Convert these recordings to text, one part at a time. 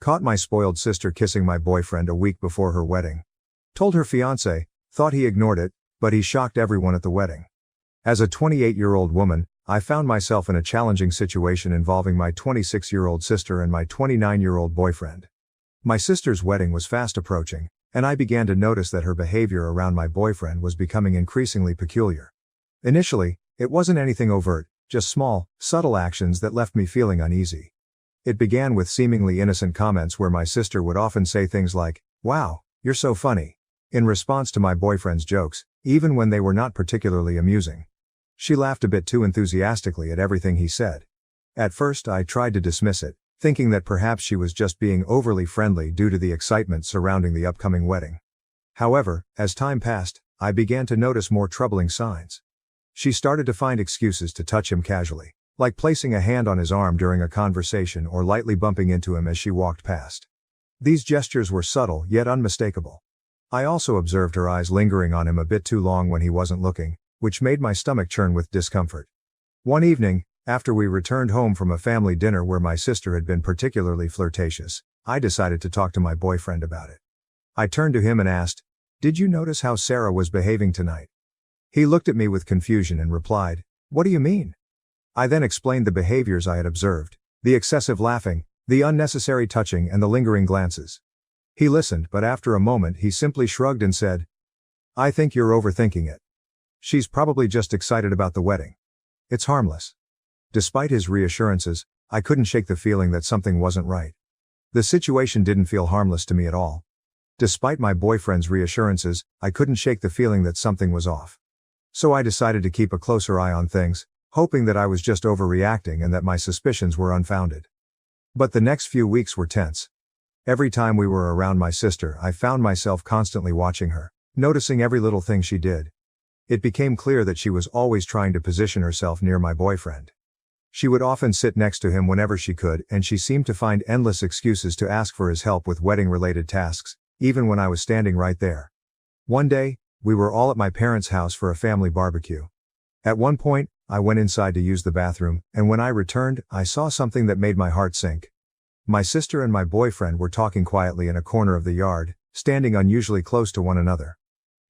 Caught my spoiled sister kissing my boyfriend a week before her wedding. Told her fiancé, thought he ignored it, but he shocked everyone at the wedding. As a 28-year-old woman, I found myself in a challenging situation involving my 26-year-old sister and my 29-year-old boyfriend. My sister's wedding was fast approaching, and I began to notice that her behavior around my boyfriend was becoming increasingly peculiar. Initially, it wasn't anything overt, just small, subtle actions that left me feeling uneasy. It began with seemingly innocent comments where my sister would often say things like, "Wow, you're so funny," in response to my boyfriend's jokes, even when they were not particularly amusing. She laughed a bit too enthusiastically at everything he said. At first I tried to dismiss it, thinking that perhaps she was just being overly friendly due to the excitement surrounding the upcoming wedding. However, as time passed, I began to notice more troubling signs. She started to find excuses to touch him casually, like placing a hand on his arm during a conversation or lightly bumping into him as she walked past. These gestures were subtle yet unmistakable. I also observed her eyes lingering on him a bit too long when he wasn't looking, which made my stomach churn with discomfort. One evening, after we returned home from a family dinner where my sister had been particularly flirtatious, I decided to talk to my boyfriend about it. I turned to him and asked, "Did you notice how Sarah was behaving tonight?" He looked at me with confusion and replied, "What do you mean?" I then explained the behaviors I had observed, the excessive laughing, the unnecessary touching and the lingering glances. He listened, but after a moment he simply shrugged and said, "I think you're overthinking it. She's probably just excited about the wedding. It's harmless." Despite his reassurances, I couldn't shake the feeling that something wasn't right. The situation didn't feel harmless to me at all. Despite my boyfriend's reassurances, I couldn't shake the feeling that something was off. So I decided to keep a closer eye on things, hoping that I was just overreacting and that my suspicions were unfounded. But the next few weeks were tense. Every time we were around my sister, I found myself constantly watching her, noticing every little thing she did. It became clear that she was always trying to position herself near my boyfriend. She would often sit next to him whenever she could, and she seemed to find endless excuses to ask for his help with wedding-related tasks, even when I was standing right there. One day, we were all at my parents' house for a family barbecue. At one point, I went inside to use the bathroom, and when I returned, I saw something that made my heart sink. My sister and my boyfriend were talking quietly in a corner of the yard, standing unusually close to one another.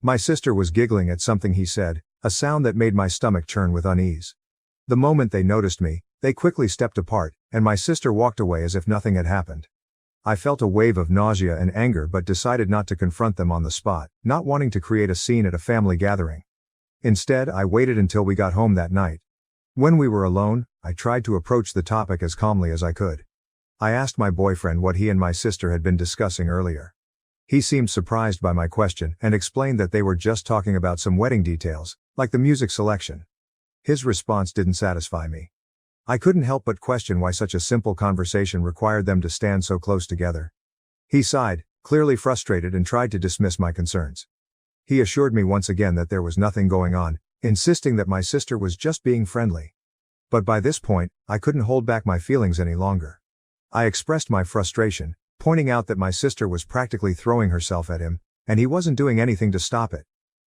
My sister was giggling at something he said, a sound that made my stomach churn with unease. The moment they noticed me, they quickly stepped apart, and my sister walked away as if nothing had happened. I felt a wave of nausea and anger but decided not to confront them on the spot, not wanting to create a scene at a family gathering. Instead, I waited until we got home that night. When we were alone, I tried to approach the topic as calmly as I could. I asked my boyfriend what he and my sister had been discussing earlier. He seemed surprised by my question and explained that they were just talking about some wedding details, like the music selection. His response didn't satisfy me. I couldn't help but question why such a simple conversation required them to stand so close together. He sighed, clearly frustrated, and tried to dismiss my concerns. He assured me once again that there was nothing going on, insisting that my sister was just being friendly. But by this point, I couldn't hold back my feelings any longer. I expressed my frustration, pointing out that my sister was practically throwing herself at him, and he wasn't doing anything to stop it.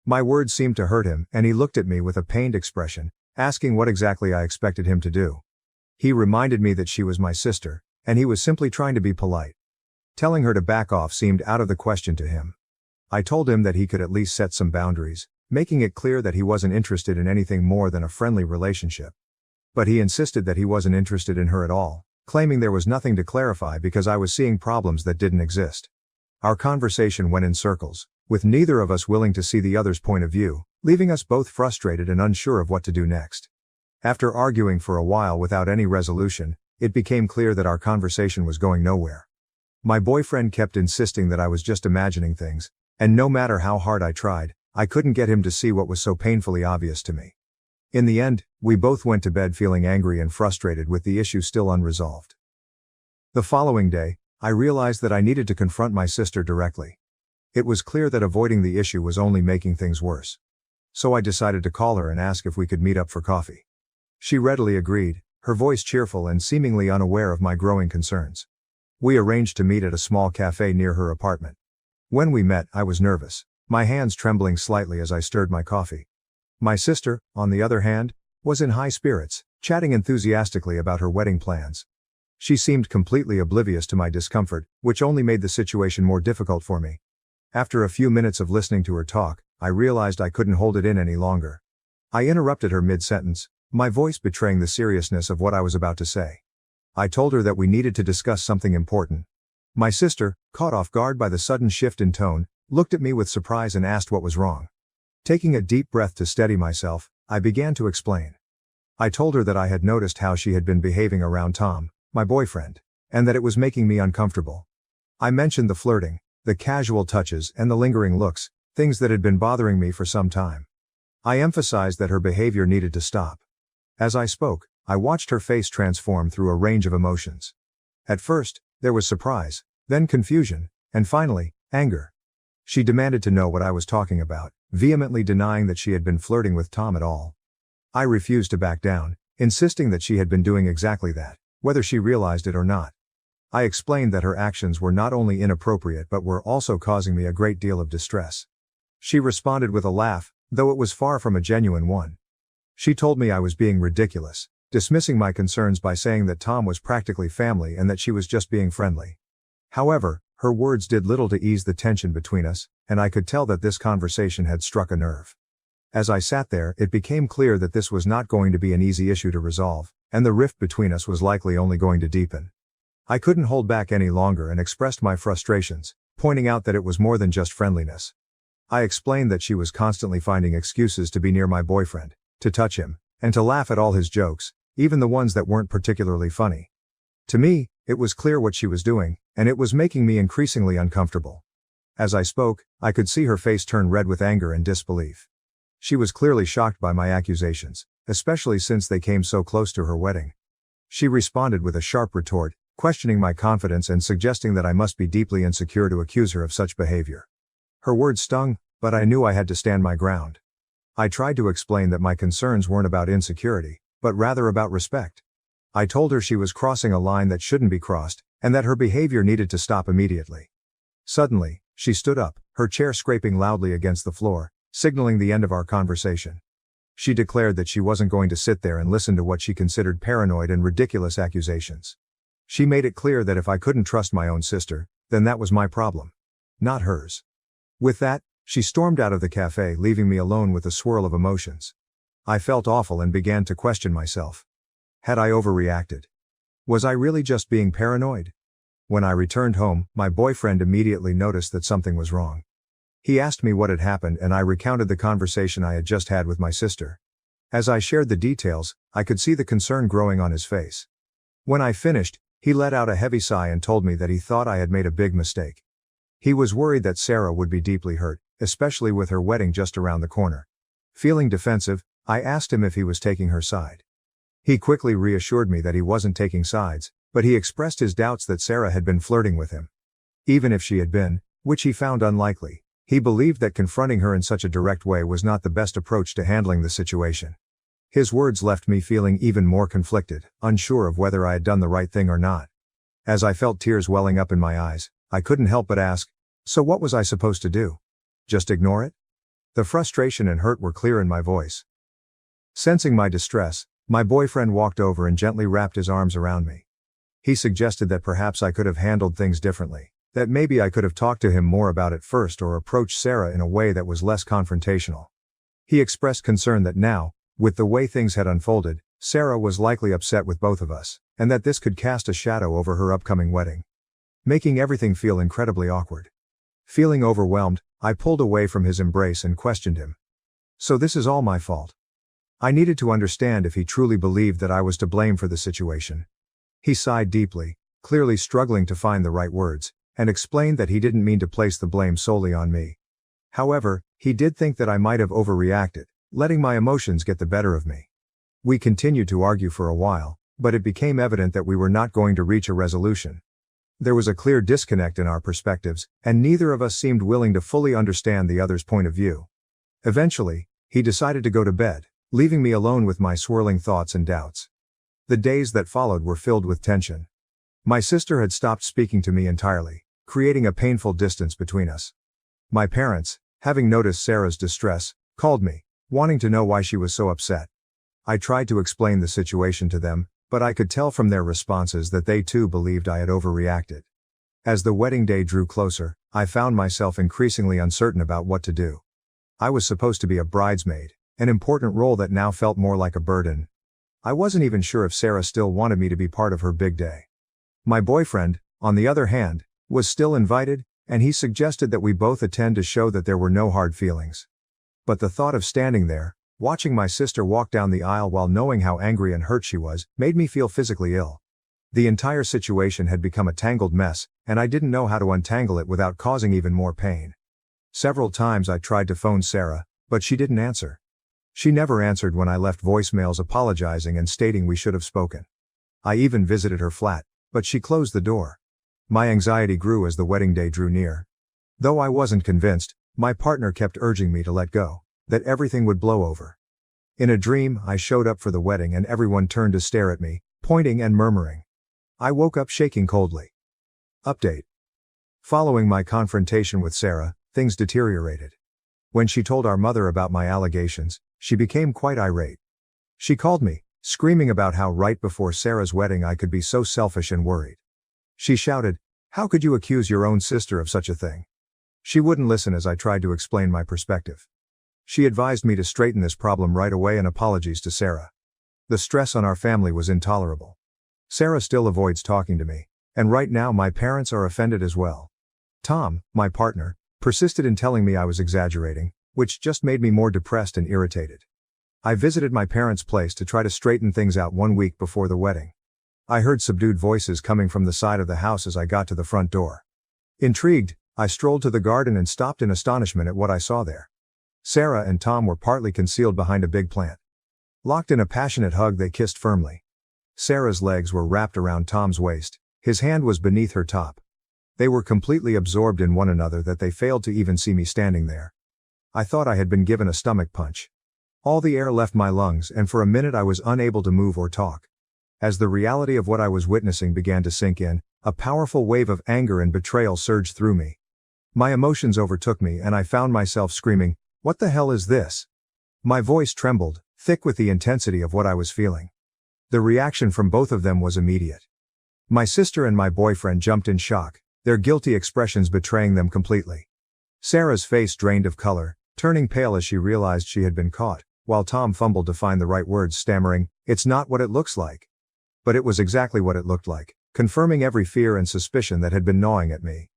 My words seemed to hurt him, and he looked at me with a pained expression, asking what exactly I expected him to do. He reminded me that she was my sister, and he was simply trying to be polite. Telling her to back off seemed out of the question to him. I told him that he could at least set some boundaries, making it clear that he wasn't interested in anything more than a friendly relationship. But he insisted that he wasn't interested in her at all, claiming there was nothing to clarify because I was seeing problems that didn't exist. Our conversation went in circles, with neither of us willing to see the other's point of view, leaving us both frustrated and unsure of what to do next. After arguing for a while without any resolution, it became clear that our conversation was going nowhere. My boyfriend kept insisting that I was just imagining things, and no matter how hard I tried, I couldn't get him to see what was so painfully obvious to me. In the end, we both went to bed feeling angry and frustrated with the issue still unresolved. The following day, I realized that I needed to confront my sister directly. It was clear that avoiding the issue was only making things worse. So I decided to call her and ask if we could meet up for coffee. She readily agreed, her voice cheerful and seemingly unaware of my growing concerns. We arranged to meet at a small cafe near her apartment. When we met, I was nervous, my hands trembling slightly as I stirred my coffee. My sister, on the other hand, was in high spirits, chatting enthusiastically about her wedding plans. She seemed completely oblivious to my discomfort, which only made the situation more difficult for me. After a few minutes of listening to her talk, I realized I couldn't hold it in any longer. I interrupted her mid-sentence, my voice betraying the seriousness of what I was about to say. I told her that we needed to discuss something important. My sister, caught off guard by the sudden shift in tone, looked at me with surprise and asked what was wrong. Taking a deep breath to steady myself, I began to explain. I told her that I had noticed how she had been behaving around Tom, my boyfriend, and that it was making me uncomfortable. I mentioned the flirting, the casual touches, and the lingering looks, things that had been bothering me for some time. I emphasized that her behavior needed to stop. As I spoke, I watched her face transform through a range of emotions. At first, there was surprise, then confusion, and finally, anger. She demanded to know what I was talking about, vehemently denying that she had been flirting with Tom at all. I refused to back down, insisting that she had been doing exactly that, whether she realized it or not. I explained that her actions were not only inappropriate but were also causing me a great deal of distress. She responded with a laugh, though it was far from a genuine one. She told me I was being ridiculous, dismissing my concerns by saying that Tom was practically family and that she was just being friendly. However, her words did little to ease the tension between us, and I could tell that this conversation had struck a nerve. As I sat there, it became clear that this was not going to be an easy issue to resolve, and the rift between us was likely only going to deepen. I couldn't hold back any longer and expressed my frustrations, pointing out that it was more than just friendliness. I explained that she was constantly finding excuses to be near my boyfriend, to touch him, and to laugh at all his jokes, even the ones that weren't particularly funny. To me, it was clear what she was doing, and it was making me increasingly uncomfortable. As I spoke, I could see her face turn red with anger and disbelief. She was clearly shocked by my accusations, especially since they came so close to her wedding. She responded with a sharp retort, questioning my confidence and suggesting that I must be deeply insecure to accuse her of such behavior. Her words stung, but I knew I had to stand my ground. I tried to explain that my concerns weren't about insecurity, but rather about respect. I told her she was crossing a line that shouldn't be crossed, and that her behavior needed to stop immediately. Suddenly, she stood up, her chair scraping loudly against the floor, signaling the end of our conversation. She declared that she wasn't going to sit there and listen to what she considered paranoid and ridiculous accusations. She made it clear that if I couldn't trust my own sister, then that was my problem, not hers. With that, she stormed out of the cafe, leaving me alone with a swirl of emotions. I felt awful and began to question myself. Had I overreacted? Was I really just being paranoid? When I returned home, my boyfriend immediately noticed that something was wrong. He asked me what had happened and I recounted the conversation I had just had with my sister. As I shared the details, I could see the concern growing on his face. When I finished, he let out a heavy sigh and told me that he thought I had made a big mistake. He was worried that Sarah would be deeply hurt, especially with her wedding just around the corner. Feeling defensive, I asked him if he was taking her side. He quickly reassured me that he wasn't taking sides, but he expressed his doubts that Sarah had been flirting with him. Even if she had been, which he found unlikely, he believed that confronting her in such a direct way was not the best approach to handling the situation. His words left me feeling even more conflicted, unsure of whether I had done the right thing or not. As I felt tears welling up in my eyes, I couldn't help but ask, so what was I supposed to do? Just ignore it? The frustration and hurt were clear in my voice. Sensing my distress, my boyfriend walked over and gently wrapped his arms around me. He suggested that perhaps I could have handled things differently, that maybe I could have talked to him more about it first or approached Sarah in a way that was less confrontational. He expressed concern that now, with the way things had unfolded, Sarah was likely upset with both of us, and that this could cast a shadow over her upcoming wedding, making everything feel incredibly awkward. Feeling overwhelmed, I pulled away from his embrace and questioned him. So this is all my fault? I needed to understand if he truly believed that I was to blame for the situation. He sighed deeply, clearly struggling to find the right words, and explained that he didn't mean to place the blame solely on me. However, he did think that I might have overreacted, letting my emotions get the better of me. We continued to argue for a while, but it became evident that we were not going to reach a resolution. There was a clear disconnect in our perspectives, and neither of us seemed willing to fully understand the other's point of view. Eventually, he decided to go to bed, leaving me alone with my swirling thoughts and doubts. The days that followed were filled with tension. My sister had stopped speaking to me entirely, creating a painful distance between us. My parents, having noticed Sarah's distress, called me, wanting to know why she was so upset. I tried to explain the situation to them, But I could tell from their responses that they too believed I had overreacted. As the wedding day drew closer, I found myself increasingly uncertain about what to do. I was supposed to be a bridesmaid, an important role that now felt more like a burden. I wasn't even sure if Sarah still wanted me to be part of her big day. My boyfriend, on the other hand, was still invited, and he suggested that we both attend to show that there were no hard feelings. But the thought of standing there, watching my sister walk down the aisle while knowing how angry and hurt she was, made me feel physically ill. The entire situation had become a tangled mess, and I didn't know how to untangle it without causing even more pain. Several times I tried to phone Sarah, but she didn't answer. She never answered when I left voicemails apologizing and stating we should have spoken. I even visited her flat, but she closed the door. My anxiety grew as the wedding day drew near. Though I wasn't convinced, my partner kept urging me to let go, that everything would blow over. In a dream, I showed up for the wedding and everyone turned to stare at me, pointing and murmuring. I woke up shaking coldly. Update. Following my confrontation with Sarah, things deteriorated. When she told our mother about my allegations, she became quite irate. She called me, screaming about how right before Sarah's wedding I could be so selfish and worried. She shouted, "How could you accuse your own sister of such a thing?" She wouldn't listen as I tried to explain my perspective. She advised me to straighten this problem right away and apologies to Sarah. The stress on our family was intolerable. Sarah still avoids talking to me, and right now my parents are offended as well. Tom, my partner, persisted in telling me I was exaggerating, which just made me more depressed and irritated. I visited my parents' place to try to straighten things out 1 week before the wedding. I heard subdued voices coming from the side of the house as I got to the front door. Intrigued, I strolled to the garden and stopped in astonishment at what I saw there. Sarah and Tom were partly concealed behind a big plant. Locked in a passionate hug, they kissed firmly. Sarah's legs were wrapped around Tom's waist, his hand was beneath her top. They were completely absorbed in one another that they failed to even see me standing there. I thought I had been given a stomach punch. All the air left my lungs and for a minute I was unable to move or talk. As the reality of what I was witnessing began to sink in, a powerful wave of anger and betrayal surged through me. My emotions overtook me and I found myself screaming, "What the hell is this?" My voice trembled, thick with the intensity of what I was feeling. The reaction from both of them was immediate. My sister and my boyfriend jumped in shock, their guilty expressions betraying them completely. Sarah's face drained of color, turning pale as she realized she had been caught, while Tom fumbled to find the right words, stammering, "It's not what it looks like." But it was exactly what it looked like, confirming every fear and suspicion that had been gnawing at me.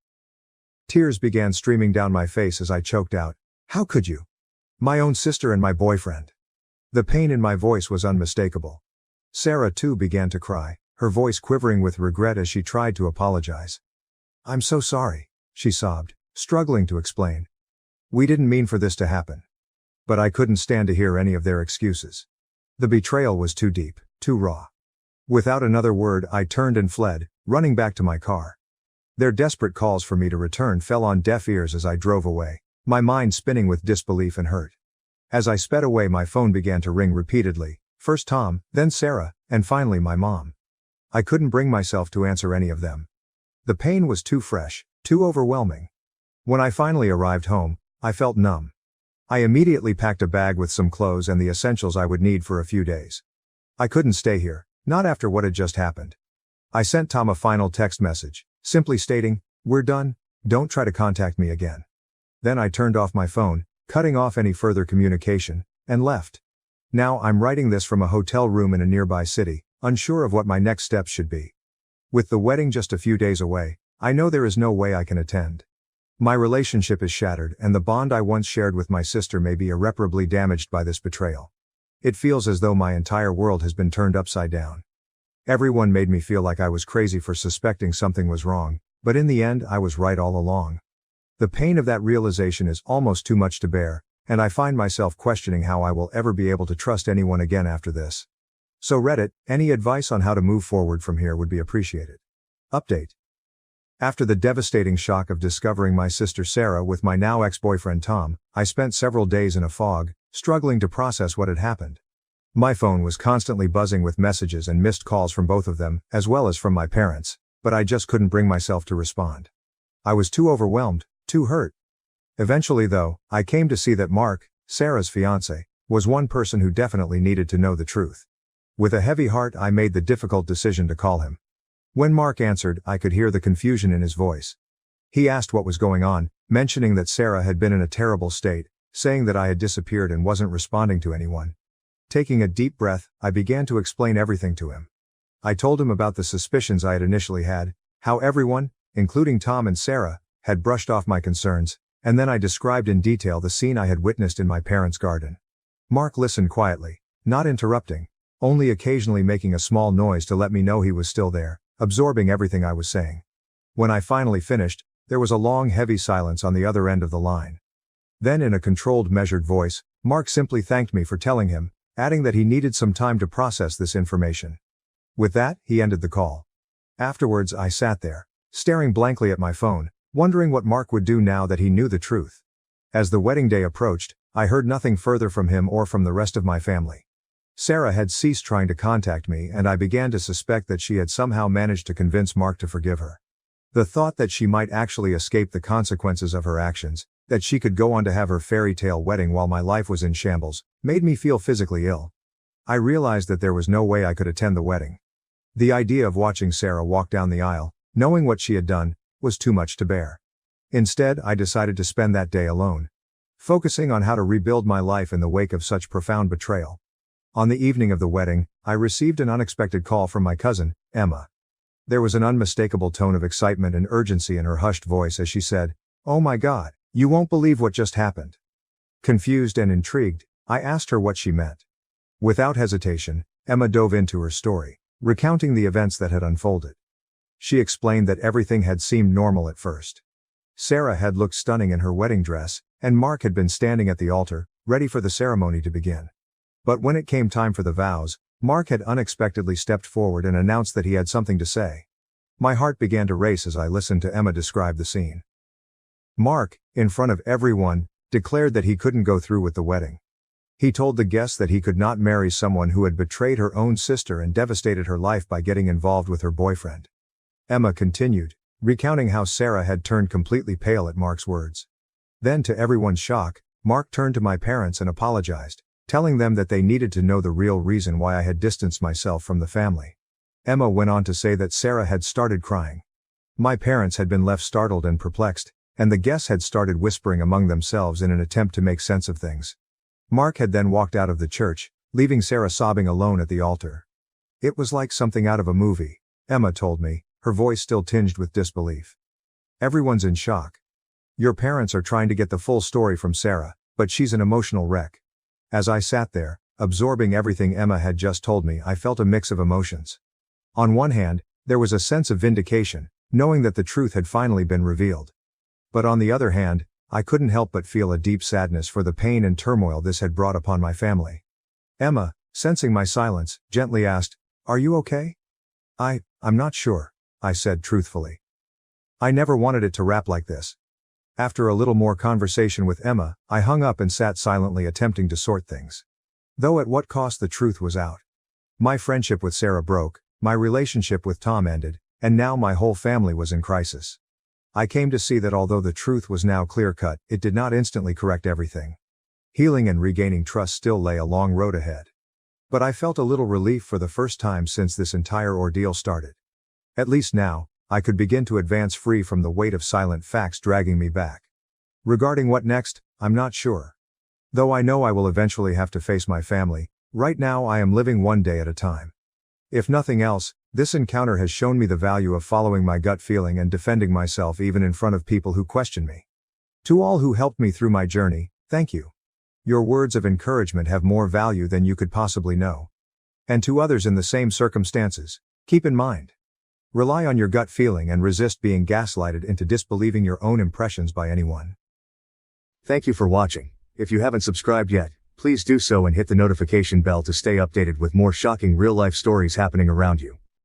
Tears began streaming down my face as I choked out, "How could you? My own sister and my boyfriend." The pain in my voice was unmistakable. Sarah too began to cry, her voice quivering with regret as she tried to apologize. "I'm so sorry," she sobbed, struggling to explain. "We didn't mean for this to happen." But I couldn't stand to hear any of their excuses. The betrayal was too deep, too raw. Without another word, I turned and fled, running back to my car. Their desperate calls for me to return fell on deaf ears as I drove away, my mind spinning with disbelief and hurt. As I sped away, my phone began to ring repeatedly, first Tom, then Sarah, and finally my mom. I couldn't bring myself to answer any of them. The pain was too fresh, too overwhelming. When I finally arrived home, I felt numb. I immediately packed a bag with some clothes and the essentials I would need for a few days. I couldn't stay here, not after what had just happened. I sent Tom a final text message, simply stating, "We're done, don't try to contact me again." Then I turned off my phone, cutting off any further communication, and left. Now I'm writing this from a hotel room in a nearby city, unsure of what my next steps should be. With the wedding just a few days away, I know there is no way I can attend. My relationship is shattered and the bond I once shared with my sister may be irreparably damaged by this betrayal. It feels as though my entire world has been turned upside down. Everyone made me feel like I was crazy for suspecting something was wrong, but in the end I was right all along. The pain of that realization is almost too much to bear, and I find myself questioning how I will ever be able to trust anyone again after this. So Reddit, any advice on how to move forward from here would be appreciated. Update. After the devastating shock of discovering my sister Sarah with my now ex-boyfriend Tom, I spent several days in a fog, struggling to process what had happened. My phone was constantly buzzing with messages and missed calls from both of them, as well as from my parents, but I just couldn't bring myself to respond. I was too overwhelmed, too hurt. Eventually though, I came to see that Mark, Sarah's fiancé, was one person who definitely needed to know the truth. With a heavy heart, I made the difficult decision to call him. When Mark answered, I could hear the confusion in his voice. He asked what was going on, mentioning that Sarah had been in a terrible state, saying that I had disappeared and wasn't responding to anyone. Taking a deep breath, I began to explain everything to him. I told him about the suspicions I had initially had, how everyone, including Tom and Sarah, had brushed off my concerns, and then I described in detail the scene I had witnessed in my parents' garden. Mark listened quietly, not interrupting, only occasionally making a small noise to let me know he was still there, absorbing everything I was saying. When I finally finished, there was a long, heavy silence on the other end of the line. Then, in a controlled, measured voice, Mark simply thanked me for telling him, adding that he needed some time to process this information. With that, he ended the call. Afterwards, I sat there, staring blankly at my phone, wondering what Mark would do now that he knew the truth. As the wedding day approached, I heard nothing further from him or from the rest of my family. Sarah had ceased trying to contact me, and I began to suspect that she had somehow managed to convince Mark to forgive her. The thought that she might actually escape the consequences of her actions, that she could go on to have her fairy tale wedding while my life was in shambles, made me feel physically ill. I realized that there was no way I could attend the wedding. The idea of watching Sarah walk down the aisle, knowing what she had done, was too much to bear. Instead, I decided to spend that day alone, focusing on how to rebuild my life in the wake of such profound betrayal. On the evening of the wedding, I received an unexpected call from my cousin, Emma. There was an unmistakable tone of excitement and urgency in her hushed voice as she said, "Oh my God, you won't believe what just happened." Confused and intrigued, I asked her what she meant. Without hesitation, Emma dove into her story, recounting the events that had unfolded. She explained that everything had seemed normal at first. Sarah had looked stunning in her wedding dress, and Mark had been standing at the altar, ready for the ceremony to begin. But when it came time for the vows, Mark had unexpectedly stepped forward and announced that he had something to say. My heart began to race as I listened to Emma describe the scene. Mark, in front of everyone, declared that he couldn't go through with the wedding. He told the guests that he could not marry someone who had betrayed her own sister and devastated her life by getting involved with her boyfriend. Emma continued, recounting how Sarah had turned completely pale at Mark's words. Then, to everyone's shock, Mark turned to my parents and apologized, telling them that they needed to know the real reason why I had distanced myself from the family. Emma went on to say that Sarah had started crying. My parents had been left startled and perplexed, and the guests had started whispering among themselves in an attempt to make sense of things. Mark had then walked out of the church, leaving Sarah sobbing alone at the altar. It was like something out of a movie, Emma told me, her voice still tinged with disbelief. Everyone's in shock. Your parents are trying to get the full story from Sarah, but she's an emotional wreck. As I sat there, absorbing everything Emma had just told me, I felt a mix of emotions. On one hand, there was a sense of vindication, knowing that the truth had finally been revealed. But on the other hand, I couldn't help but feel a deep sadness for the pain and turmoil this had brought upon my family. Emma, sensing my silence, gently asked, "Are you okay?" I'm not sure," I said truthfully. I never wanted it to wrap like this. After a little more conversation with Emma, I hung up and sat silently attempting to sort things. Though at what cost, the truth was out. My friendship with Sarah broke, my relationship with Tom ended, and now my whole family was in crisis. I came to see that although the truth was now clear-cut, it did not instantly correct everything. Healing and regaining trust still lay a long road ahead. But I felt a little relief for the first time since this entire ordeal started. At least now, I could begin to advance free from the weight of silent facts dragging me back. Regarding what next, I'm not sure. Though I know I will eventually have to face my family, right now I am living one day at a time. If nothing else, this encounter has shown me the value of following my gut feeling and defending myself even in front of people who question me. To all who helped me through my journey, thank you. Your words of encouragement have more value than you could possibly know. And to others in the same circumstances, keep in mind. Rely on your gut feeling and resist being gaslighted into disbelieving your own impressions by anyone. Thank you for watching. If you haven't subscribed yet, please do so and hit the notification bell to stay updated with more shocking real-life stories happening around you.